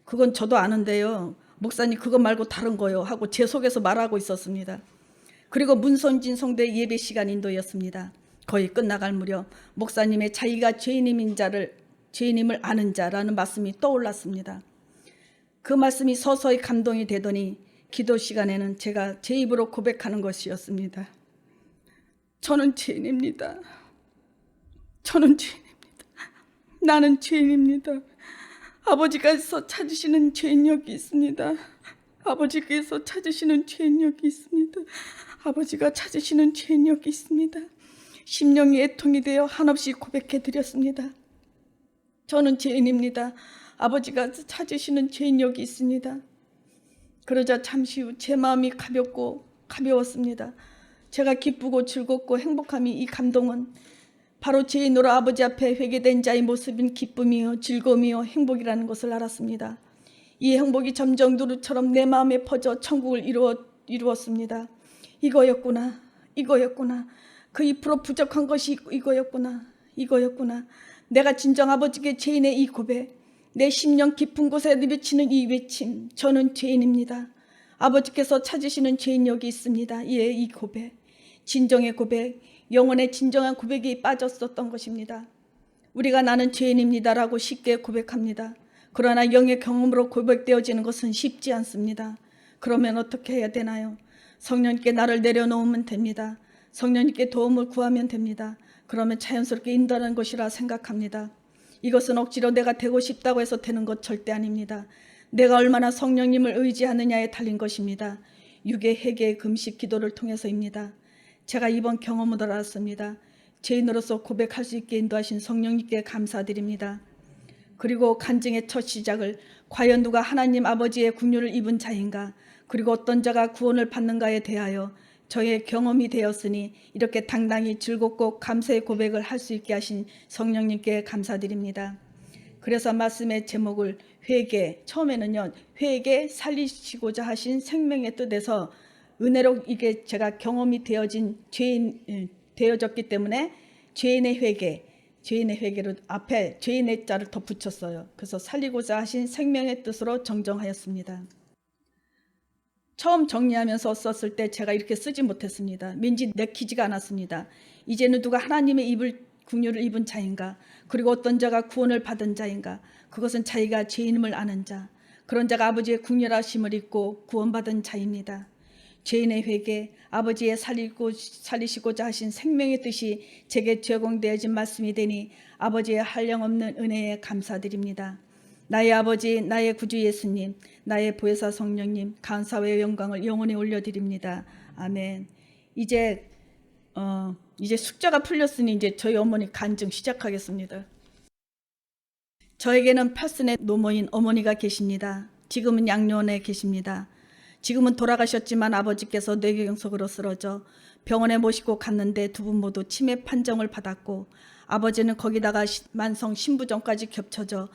그건 저도 아는데요, 목사님 그거 말고 다른 거요 하고 제 속에서 말하고 있었습니다. 그리고 문선진 성대 예배 시간 인도였습니다. 거의 끝나갈 무렵 목사님의 자기가 죄인임을 아는 자라는 말씀이 떠올랐습니다. 그 말씀이 서서히 감동이 되더니 기도 시간에는 제가 제 입으로 고백하는 것이었습니다. 저는 죄인입니다. 저는 죄인입니다. 나는 죄인입니다. 아버지께서 찾으시는 죄인력이 있습니다. 아버지께서 찾으시는 죄인력이 있습니다. 아버지가 찾으시는 죄인력이 있습니다. 심령이 애통이 되어 한없이 고백해 드렸습니다. 저는 죄인입니다. 아버지가 찾으시는 죄인력이 있습니다. 그러자 잠시 후 제 마음이 가벼웠습니다. 제가 기쁘고 즐겁고 행복함이, 이 감동은 바로 죄인으로 아버지 앞에 회개된 자의 모습인 기쁨이요 즐거움이요 행복이라는 것을 알았습니다. 이 행복이 점점 누루처럼 내 마음에 퍼져 천국을 이루었습니다. 이거였구나. 그 2% 부족한 것이 이거였구나. 내가 진정 아버지께 죄인의 이 고백, 내 심령 깊은 곳에 내비치는 이 외침, 저는 죄인입니다. 아버지께서 찾으시는 죄인력이 있습니다. 예, 이 고백, 진정의 고백, 영혼의 진정한 고백이 빠졌었던 것입니다. 우리가 나는 죄인입니다라고 쉽게 고백합니다. 그러나 영의 경험으로 고백되어지는 것은 쉽지 않습니다. 그러면 어떻게 해야 되나요? 성령님께 나를 내려놓으면 됩니다. 성령님께 도움을 구하면 됩니다. 그러면 자연스럽게 인도하는 것이라 생각합니다. 이것은 억지로 내가 되고 싶다고 해서 되는 것 절대 아닙니다. 내가 얼마나 성령님을 의지하느냐에 달린 것입니다. 육의 회개, 금식, 기도를 통해서입니다. 제가 이번 경험을 알았습니다. 죄인으로서 고백할 수 있게 인도하신 성령님께 감사드립니다. 그리고 간증의 첫 시작을 과연 누가 하나님 아버지의 긍휼을 입은 자인가, 그리고 어떤 자가 구원을 받는가에 대하여 저의 경험이 되었으니 이렇게 당당히 즐겁고 감사의 고백을 할 수 있게 하신 성령님께 감사드립니다. 그래서 말씀의 제목을 회개, 처음에는요 회개 살리시고자 하신 생명의 뜻에서 은혜로 이게 제가 경험이 되어진 죄인 되어졌기 때문에 죄인의 회개로 앞에 죄인의 자를 더 붙였어요. 그래서 살리고자 하신 생명의 뜻으로 정정하였습니다. 처음 정리하면서 썼을 때 제가 이렇게 쓰지 못했습니다. 왠지 내키지가 않았습니다. 이제는 누가 하나님의 긍휼을 입은 자인가, 그리고 어떤 자가 구원을 받은 자인가, 그것은 자기가 죄인임을 아는 자, 그런 자가 아버지의 긍휼하심을 입고 구원받은 자입니다. 죄인의 회개, 아버지의 살리시고자 하신 생명의 뜻이 제게 제공되어진 말씀이 되니 아버지의 한량없는 은혜에 감사드립니다. 나의 아버지, 나의 구주 예수님, 나의 보혜사 성령님, 감사와 영광을 영원히 올려드립니다. 아멘. 이제 숙제가 풀렸으니 이제 저희 어머니 간증 시작하겠습니다. 저에게는 팔순의 노모인 어머니가 계십니다. 지금은 양로원에 계십니다. 지금은 돌아가셨지만 아버지께서 뇌경색으로 쓰러져 병원에 모시고 갔는데 두 분 모두 치매 판정을 받았고, 아버지는 거기다가 만성 신부전까지 겹쳐져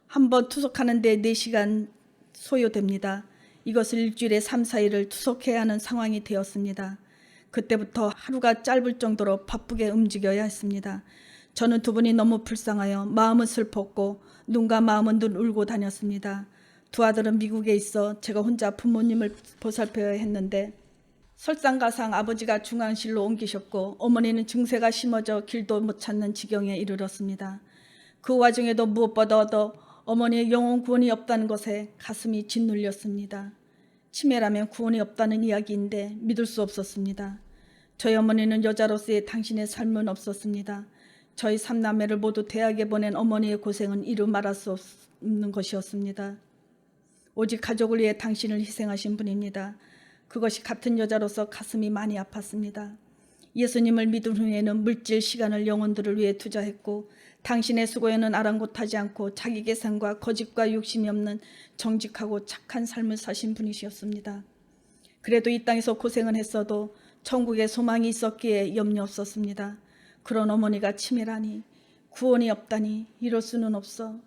한번 투석하는데 4시간 소요됩니다. 이것을 일주일에 3, 4일을 투석해야 하는 상황이 되었습니다. 그때부터 하루가 짧을 정도로 바쁘게 움직여야 했습니다. 저는 두 분이 너무 불쌍하여 마음은 슬펐고 눈과 마음은 늘 울고 다녔습니다. 두 아들은 미국에 있어 제가 혼자 부모님을 보살펴야 했는데, 설상가상 아버지가 중환실로 옮기셨고 어머니는 증세가 심어져 길도 못 찾는 지경에 이르렀습니다. 그 와중에도 무엇보다도 어머니의 영혼 구원이 없다는 것에 가슴이 짓눌렸습니다. 치매라면 구원이 없다는 이야기인데 믿을 수 없었습니다. 저희 어머니는 여자로서의 당신의 삶은 없었습니다. 저희 3남매를 모두 대학에 보낸 어머니의 고생은 이루 말할 수 없는 것이었습니다. 오직 가족을 위해 당신을 희생하신 분입니다. 그것이 같은 여자로서 가슴이 많이 아팠습니다. 예수님을 믿은 후에는 물질, 시간을 영혼들을 위해 투자했고, 당신의 수고에는 아랑곳하지 않고 자기 계산과 거짓과 욕심이 없는 정직하고 착한 삶을 사신 분이셨습니다. 그래도 이 땅에서 고생은 했어도 천국에 소망이 있었기에 염려 없었습니다. 그런 어머니가 치매라니, 구원이 없다니, 이럴 수는 없어.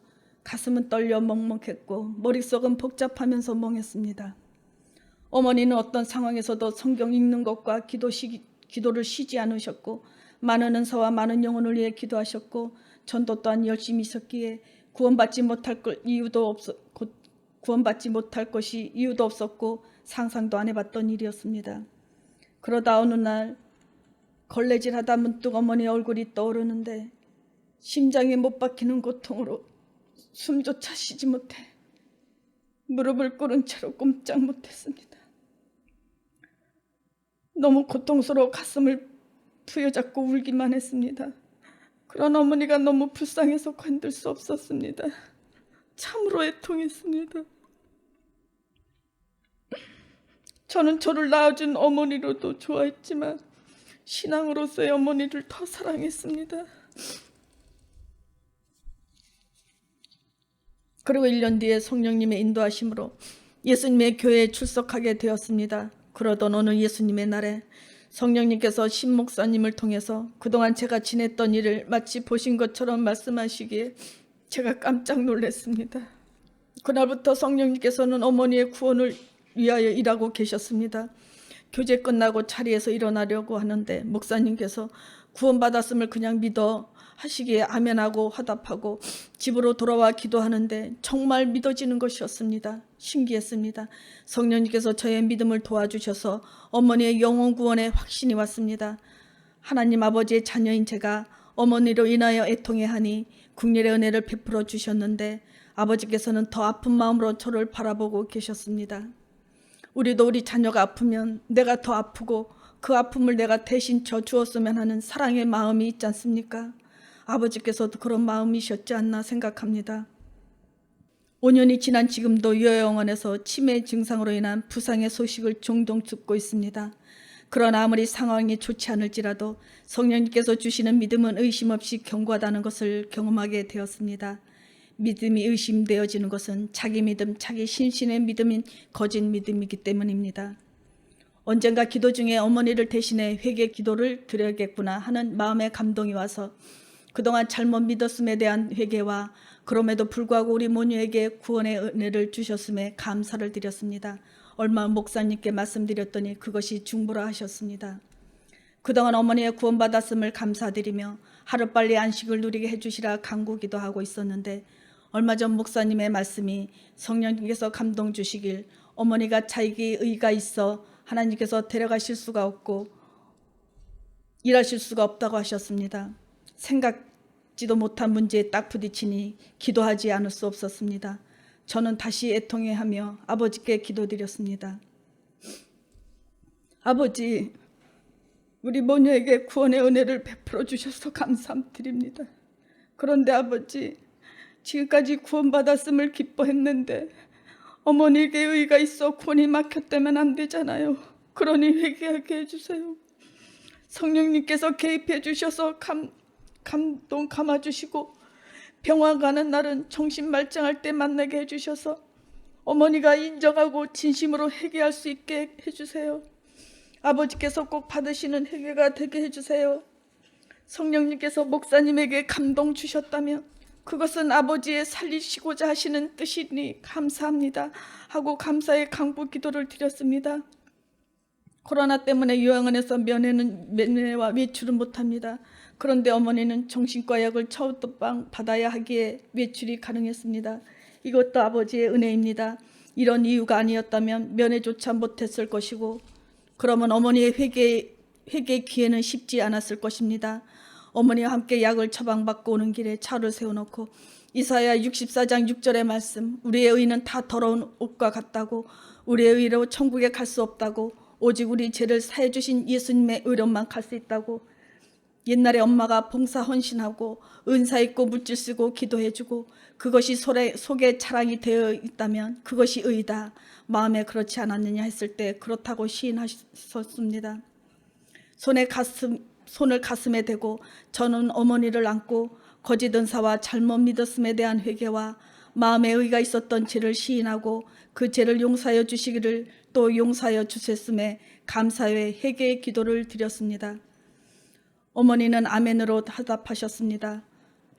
가슴은 떨려 먹먹했고 머릿속은 복잡하면서 멍했습니다. 어머니는 어떤 상황에서도 성경 읽는 것과 기도를 쉬지 않으셨고, 많은 은사와 많은 영혼을 위해 기도하셨고, 전도 또한 열심히 있었기에 구원받지 못할 것이 이유도 없었고 상상도 안 해봤던 일이었습니다. 그러다 어느 날 걸레질하다 문득 어머니 얼굴이 떠오르는데 심장이 못 박히는 고통으로 숨조차 쉬지 못해 무릎을 꿇은 채로 꼼짝 못했습니다. 너무 고통스러워 가슴을 부여잡고 울기만 했습니다. 그런 어머니가 너무 불쌍해서 건들 수 없었습니다. 참으로 애통했습니다. 저는 저를 낳아준 어머니로도 좋아했지만 신앙으로서의 어머니를 더 사랑했습니다. 그리고 1년 뒤에 성령님의 인도하심으로 예수님의 교회에 출석하게 되었습니다. 그러던 어느 예수님의 날에 성령님께서 신 목사님을 통해서 그동안 제가 지냈던 일을 마치 보신 것처럼 말씀하시기에 제가 깜짝 놀랐습니다. 그날부터 성령님께서는 어머니의 구원을 위하여 일하고 계셨습니다. 교제 끝나고 자리에서 일어나려고 하는데 목사님께서 구원받았음을 그냥 믿어 하시기에 아멘하고 화답하고 집으로 돌아와 기도하는데 정말 믿어지는 것이었습니다. 신기했습니다. 성령님께서 저의 믿음을 도와주셔서 어머니의 영혼 구원에 확신이 왔습니다. 하나님 아버지의 자녀인 제가 어머니로 인하여 애통해 하니 국률의 은혜를 베풀어 주셨는데 아버지께서는 더 아픈 마음으로 저를 바라보고 계셨습니다. 우리도 우리 자녀가 아프면 내가 더 아프고 그 아픔을 내가 대신 져주었으면 하는 사랑의 마음이 있지 않습니까? 아버지께서도 그런 마음이셨지 않나 생각합니다. 5년이 지난 지금도 요양원에서 치매 증상으로 인한 부상의 소식을 종종 듣고 있습니다. 그러나 아무리 상황이 좋지 않을지라도 성령님께서 주시는 믿음은 의심 없이 견고하다는 것을 경험하게 되었습니다. 믿음이 의심되어지는 것은 자기 믿음, 자기 신신의 믿음인 거짓 믿음이기 때문입니다. 언젠가 기도 중에 어머니를 대신해 회개 기도를 드려야겠구나 하는 마음의 감동이 와서 그동안 잘못 믿었음에 대한 회개와 그럼에도 불구하고 우리 모녀에게 구원의 은혜를 주셨음에 감사를 드렸습니다. 얼마 목사님께 말씀드렸더니 그것이 중보라 하셨습니다. 그동안 어머니의 구원받았음을 감사드리며 하루빨리 안식을 누리게 해주시라 간구기도 하고 있었는데 얼마 전 목사님의 말씀이 성령님께서 감동 주시길 어머니가 자기 의가 있어 하나님께서 데려가실 수가 없고 일하실 수가 없다고 하셨습니다. 생각지도 못한 문제에 딱 부딪히니 기도하지 않을 수 없었습니다. 저는 다시 애통해하며 아버지께 기도드렸습니다. 아버지, 우리 모녀에게 구원의 은혜를 베풀어 주셔서 감사드립니다. 그런데 아버지, 지금까지 구원받았음을 기뻐했는데 어머니에게 의가 있어 구원이 막혔다면 안 되잖아요. 그러니 회개하게 해주세요. 성령님께서 개입해 주셔서 감동 감아주시고 병원 가는 날은 정신 말짱할 때 만나게 해주셔서 어머니가 인정하고 진심으로 회개할 수 있게 해주세요. 아버지께서 꼭 받으시는 회개가 되게 해주세요. 성령님께서 목사님에게 감동 주셨다면 그것은 아버지의 살리시고자 하시는 뜻이니 감사합니다 하고 감사의 간구 기도를 드렸습니다. 코로나 때문에 요양원에서 면회와 외출은 못합니다. 그런데 어머니는 정신과 약을 처우떡방 받아야 하기에 외출이 가능했습니다. 이것도 아버지의 은혜입니다. 이런 이유가 아니었다면 면회조차 못했을 것이고 그러면 어머니의 회개 기회는 쉽지 않았을 것입니다. 어머니와 함께 약을 처방받고 오는 길에 차를 세워놓고 이사야 64장 6절의 말씀, 우리의 의는 다 더러운 옷과 같다고, 우리의 의로 천국에 갈 수 없다고, 오직 우리 죄를 사해 주신 예수님의 의로만 갈 수 있다고, 옛날에 엄마가 봉사 헌신하고 은사 있고 물질 쓰고 기도해주고 그것이 속에 자랑이 되어 있다면 그것이 의다, 마음에 그렇지 않았느냐 했을 때 그렇다고 시인하셨습니다. 손을 가슴에 대고 저는 어머니를 안고 거짓 은사와 잘못 믿었음에 대한 회개와 마음에 의가 있었던 죄를 시인하고 그 죄를 용서하여 주시기를 또 용서하여 주셨음에 감사의 회개의 기도를 드렸습니다. 어머니는 아멘으로 화답하셨습니다.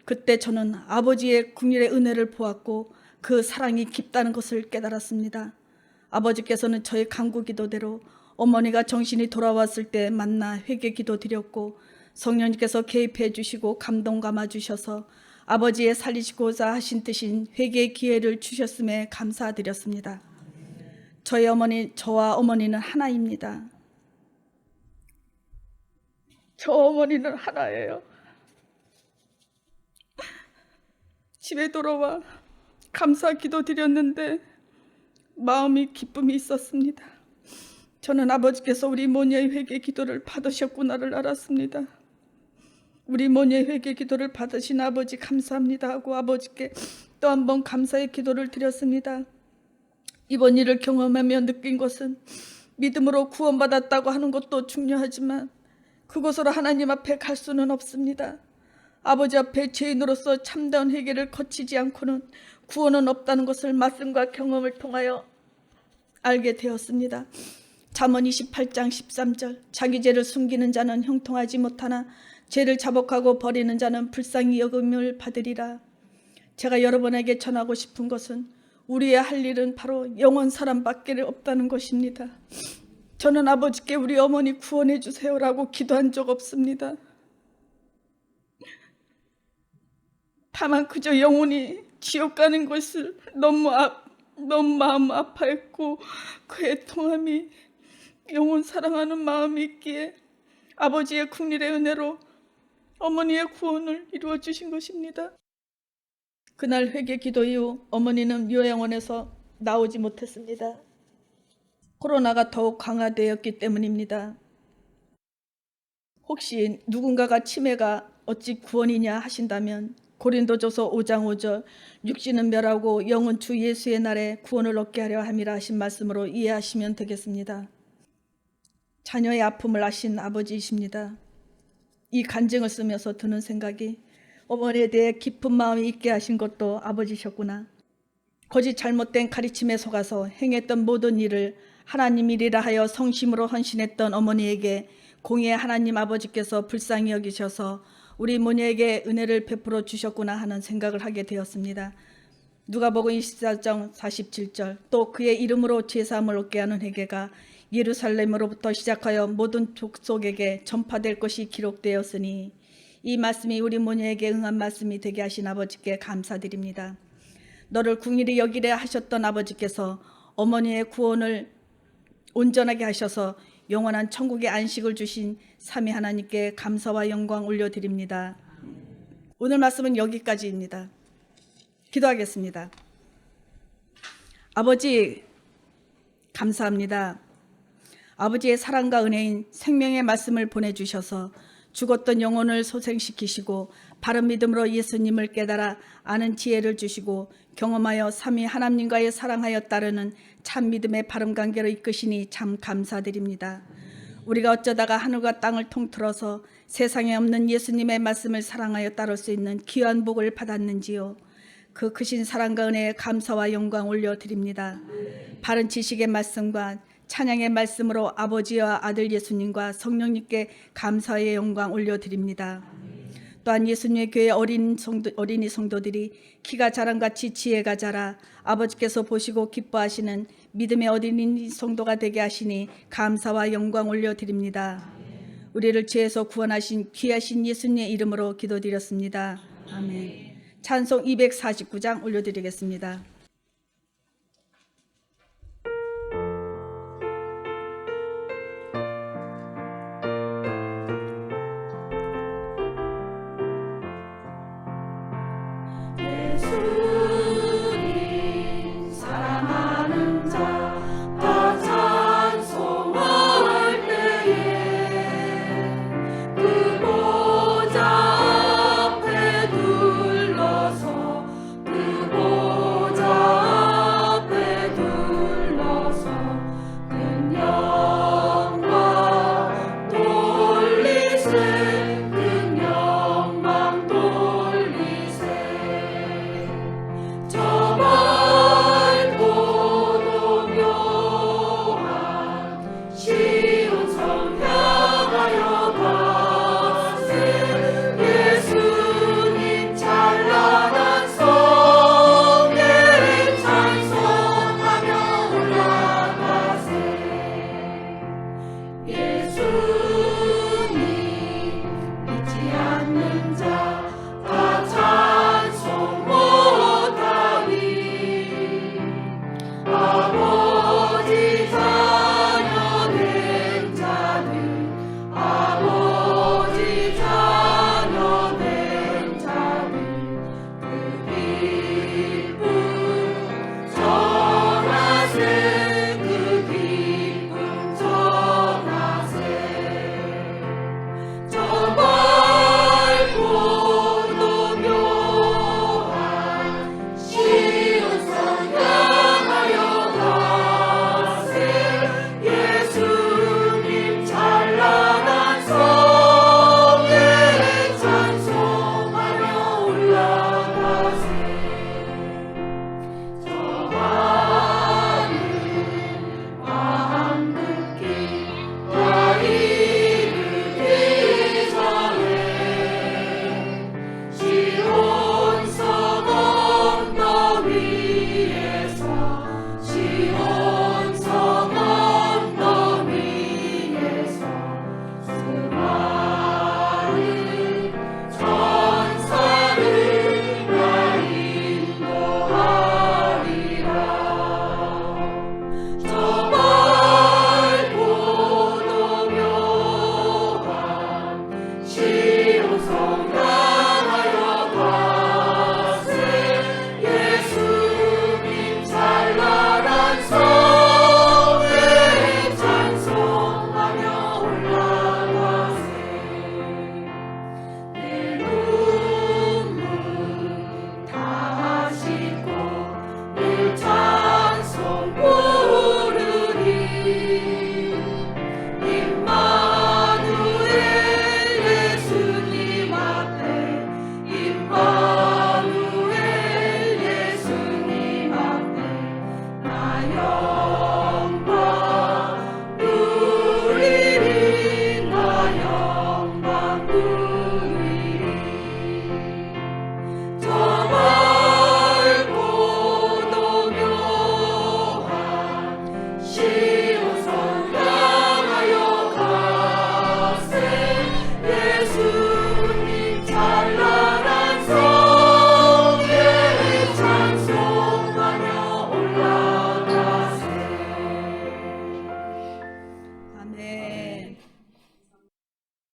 그때 저는 아버지의 국률의 은혜를 보았고 그 사랑이 깊다는 것을 깨달았습니다. 아버지께서는 저의 간구 기도대로 어머니가 정신이 돌아왔을 때 만나 회개 기도 드렸고 성령님께서 개입해 주시고 감동 감아 주셔서 아버지의 살리시고자 하신 뜻인 회개의 기회를 주셨음에 감사드렸습니다. 저와 어머니는 하나입니다. 저 어머니는 하나예요. 집에 돌아와 감사 기도 드렸는데 마음이 기쁨이 있었습니다. 저는 아버지께서 우리 모녀의 회개 기도를 받으셨구나를 알았습니다. 우리 모녀의 회개 기도를 받으신 아버지 감사합니다 하고 아버지께 또 한 번 감사의 기도를 드렸습니다. 이번 일을 경험하며 느낀 것은 믿음으로 구원받았다고 하는 것도 중요하지만 그곳으로 하나님 앞에 갈 수는 없습니다. 아버지 앞에 죄인으로서 참다운 회개를 거치지 않고는 구원은 없다는 것을 말씀과 경험을 통하여 알게 되었습니다. 잠언 28장 13절, 자기 죄를 숨기는 자는 형통하지 못하나 죄를 자복하고 버리는 자는 불쌍히 여김을 받으리라. 제가 여러분에게 전하고 싶은 것은 우리의 할 일은 바로 영원 사람밖에 없다는 것입니다. 저는 아버지께 우리 어머니 구원해 주세요라고 기도한 적 없습니다. 다만 그저 영혼이 지옥 가는 것을 너무 마음 아파했고 그 애통함이 영혼 사랑하는 마음이 있기에 아버지의 국률의 은혜로 어머니의 구원을 이루어 주신 것입니다. 그날 회개 기도 이후 어머니는 요양원에서 나오지 못했습니다. 코로나가 더욱 강화되었기 때문입니다. 혹시 누군가가 치매가 어찌 구원이냐 하신다면 고린도전서 5장 5절 육신은 멸하고 영은 주 예수의 날에 구원을 얻게 하려 함이라 하신 말씀으로 이해하시면 되겠습니다. 자녀의 아픔을 아신 아버지이십니다. 이 간증을 쓰면서 드는 생각이 어머니에 대해 깊은 마음이 있게 하신 것도 아버지셨구나. 거짓 잘못된 가르침에 속아서 행했던 모든 일을 하나님이리라 하여 성심으로 헌신했던 어머니에게 공의의 하나님 아버지께서 불쌍히 여기셔서 우리 모녀에게 은혜를 베풀어 주셨구나 하는 생각을 하게 되었습니다. 누가복음 24장 47절 또 그의 이름으로 제사함을 얻게 하는 회개가 예루살렘으로부터 시작하여 모든 족속에게 전파될 것이 기록되었으니 이 말씀이 우리 모녀에게 응한 말씀이 되게 하신 아버지께 감사드립니다. 너를 궁일이 여기래 하셨던 아버지께서 어머니의 구원을 온전하게 하셔서 영원한 천국의 안식을 주신 삼위 하나님께 감사와 영광 올려드립니다. 오늘 말씀은 여기까지입니다. 기도하겠습니다. 아버지 감사합니다. 아버지의 사랑과 은혜인 생명의 말씀을 보내주셔서 죽었던 영혼을 소생시키시고 바른 믿음으로 예수님을 깨달아 아는 지혜를 주시고 경험하여 삼위 하나님과의 사랑하여 따르는 참 믿음의 바른 관계로 이끄시니 참 감사드립니다. 우리가 어쩌다가 하늘과 땅을 통틀어서 세상에 없는 예수님의 말씀을 사랑하여 따를 수 있는 귀한 복을 받았는지요. 그 크신 사랑과 은혜에 감사와 영광 올려드립니다. 바른 지식의 말씀과 찬양의 말씀으로 아버지와 아들 예수님과 성령님께 감사의 영광 올려드립니다. 또한 예수님의 교회 어린이 성도들이 키가 자랑같이 지혜가 자라 아버지께서 보시고 기뻐하시는 믿음의 어린이 성도가 되게 하시니 감사와 영광 올려드립니다. 우리를 죄에서 구원하신 귀하신 예수님의 이름으로 기도드렸습니다. 아멘. 찬송 249장 올려드리겠습니다.